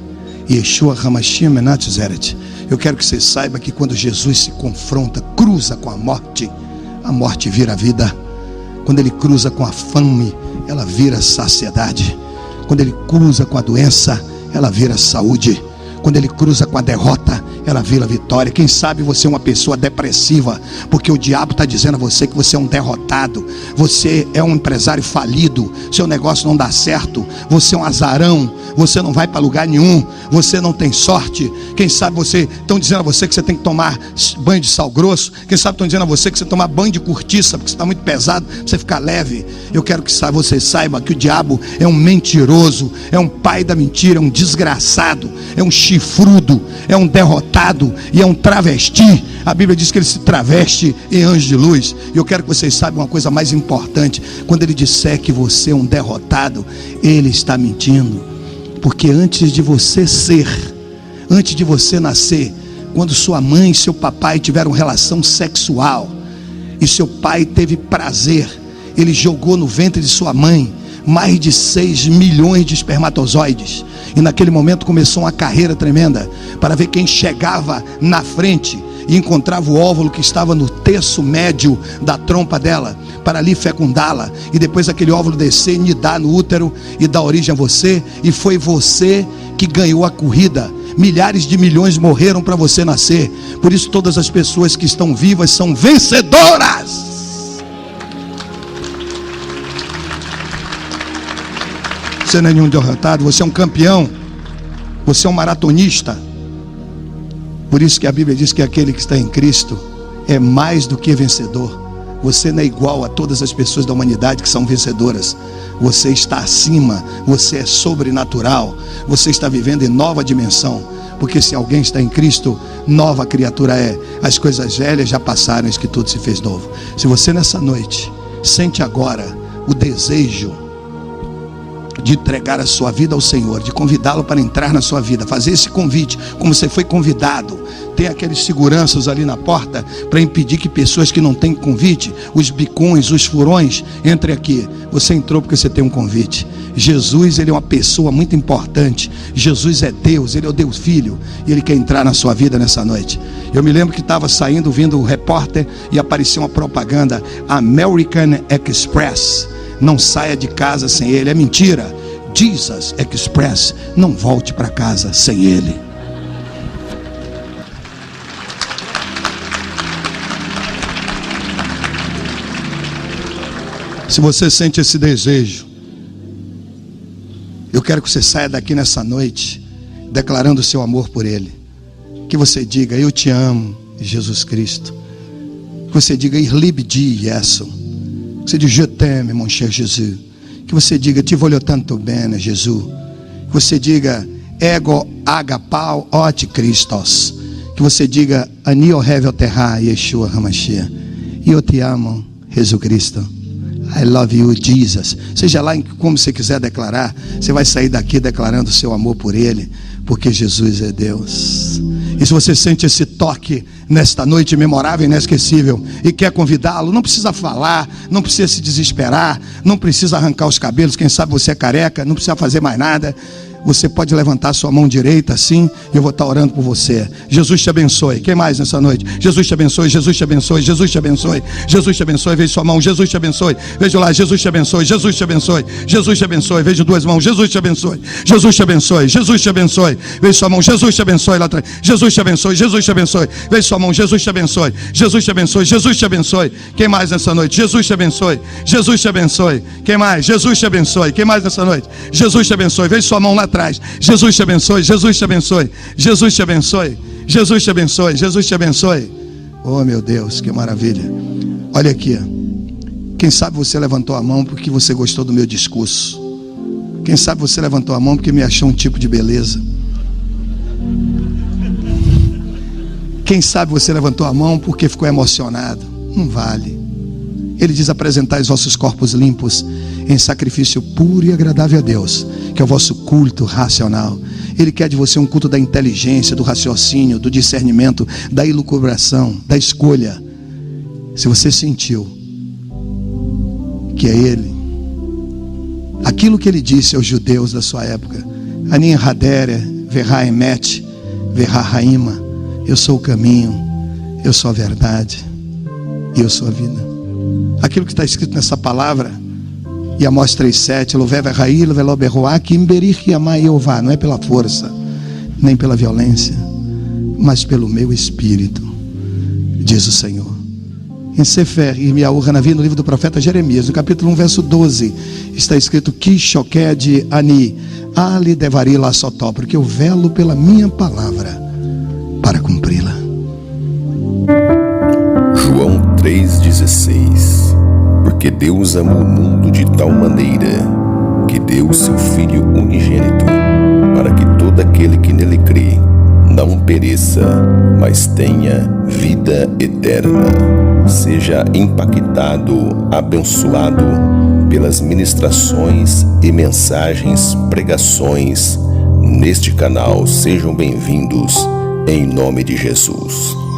Yeshua HaMashiach Menat Zeret. Eu quero que você saiba que quando Jesus se confronta, cruza com a morte vira vida. Quando ele cruza com a fome, ela vira saciedade. Quando ele cruza com a doença, ela vira saúde. Quando ele cruza com a derrota, ela vira vitória. Quem sabe você é uma pessoa depressiva, porque o diabo está dizendo a você que você é um derrotado, você é um empresário falido, seu negócio não dá certo, você é um azarão, você não vai para lugar nenhum, você não tem sorte. Quem sabe estão dizendo a você que você tem que tomar banho de sal grosso. Quem sabe estão dizendo a você que você tem que tomar banho de cortiça, porque você está muito pesado, para você ficar leve. Eu quero que você saiba que o diabo é um mentiroso, é um pai da mentira, é um desgraçado, é um chifrudo, é um derrotado e é um travesti. A Bíblia diz que ele se traveste em anjo de luz. E eu quero que vocês saibam uma coisa mais importante: quando ele disser que você é um derrotado, ele está mentindo. Porque antes de você nascer, quando sua mãe e seu papai tiveram relação sexual e seu pai teve prazer, ele jogou no ventre de sua mãe mais de 6 milhões de espermatozoides. E naquele momento começou uma carreira tremenda para ver quem chegava na frente e encontrava o óvulo que estava no terço médio da trompa dela, para ali fecundá-la, e depois aquele óvulo descer, nidar no útero e dar origem a você. E foi você que ganhou a corrida. Milhares de milhões morreram para você nascer. Por isso todas as pessoas que estão vivas são vencedoras. Você não é nenhum derrotado, você é um campeão, você é um maratonista. Por isso que a Bíblia diz que aquele que está em Cristo é mais do que vencedor. Você não é igual a todas as pessoas da humanidade que são vencedoras. Você está acima, você é sobrenatural, você está vivendo em nova dimensão. Porque se alguém está em Cristo, nova criatura é. As coisas velhas já passaram, eis que tudo se fez novo. Se você nessa noite sente agora o desejo de entregar a sua vida ao Senhor, de convidá-lo para entrar na sua vida, fazer esse convite, como você foi convidado, tem aqueles seguranças ali na porta para impedir que pessoas que não têm convite, os bicões, os furões, entrem aqui. Você entrou porque você tem um convite. Jesus, ele é uma pessoa muito importante. Jesus é Deus, ele é o Deus Filho, e ele quer entrar na sua vida nessa noite. Eu me lembro que estava saindo, vindo um repórter, e apareceu uma propaganda, American Express. Não saia de casa sem ele. É mentira. Jesus Express. Não volte para casa sem ele. Se você sente esse desejo, eu quero que você saia daqui nessa noite declarando o seu amor por ele. Que você diga: eu te amo, Jesus Cristo. Que você diga: Ich liebe dich, Jesus. Que você diga: Je t'aime, mon cher Jesus. Que você diga: Ti voglio tanto bene, Jesus. Que você diga: Ego agapau ot Christos. Que você diga: Ani ohevel terra Yeshua HaMashiach. E eu te amo, Jesus Cristo. I love you, Jesus. Seja lá como você quiser declarar, você vai sair daqui declarando o seu amor por ele, porque Jesus é Deus. E se você sente esse toque nesta noite memorável e inesquecível e quer convidá-lo, não precisa falar, não precisa se desesperar, não precisa arrancar os cabelos. Quem sabe você é careca, não precisa fazer mais nada. Você pode levantar sua mão direita assim, e eu vou estar orando por você. Jesus te abençoe. Quem mais nessa noite? Jesus te abençoe, Jesus te abençoe, Jesus te abençoe, Jesus te abençoe. Veja sua mão, Jesus te abençoe. Veja lá, Jesus te abençoe, Jesus te abençoe, Jesus te abençoe. Veja duas mãos, Jesus te abençoe, Jesus te abençoe, Jesus te abençoe. Veja sua mão, Jesus te abençoe lá atrás, Jesus te abençoe, Jesus te abençoe. Veja sua mão, Jesus te abençoe, Jesus te abençoe, Jesus te abençoe. Quem mais nessa noite? Jesus te abençoe, Jesus te abençoe. Quem mais? Jesus te abençoe. Quem mais nessa noite? Jesus te abençoe. Veja sua mão lá atrás. Jesus te abençoe, Jesus te abençoe, Jesus te abençoe, Jesus te abençoe, Jesus te abençoe. Oh meu Deus, que maravilha. Olha aqui. Quem sabe você levantou a mão porque você gostou do meu discurso. Quem sabe você levantou a mão porque me achou um tipo de beleza. Quem sabe você levantou a mão porque ficou emocionado. Não vale. Ele diz: apresentai os vossos corpos limpos em sacrifício puro e agradável a Deus, que é o vosso culto racional. Ele quer de você um culto da inteligência, do raciocínio, do discernimento, da elucubração, da escolha. Se você sentiu que é Ele. Aquilo que Ele disse aos judeus da sua época: Anin Hadere, Verra Emet, Verra Raima. Eu sou o caminho, eu sou a verdade e eu sou a vida. Aquilo que está escrito nessa palavra, e Amós 3,7, não é pela força, nem pela violência, mas pelo meu espírito, diz o Senhor. Em Sefer Irmiyahu Hanavi, no livro do profeta Jeremias, no capítulo 1, verso 12, está escrito: Kishoked ani ali devari la sotó, porque eu velo pela minha palavra para cumpri-la. João 3,16. Porque Deus amou o mundo de tal maneira que deu o seu Filho unigênito, para que todo aquele que nele crê não pereça, mas tenha vida eterna. Seja impactado, abençoado pelas ministrações e mensagens, pregações neste canal. Sejam bem-vindos em nome de Jesus.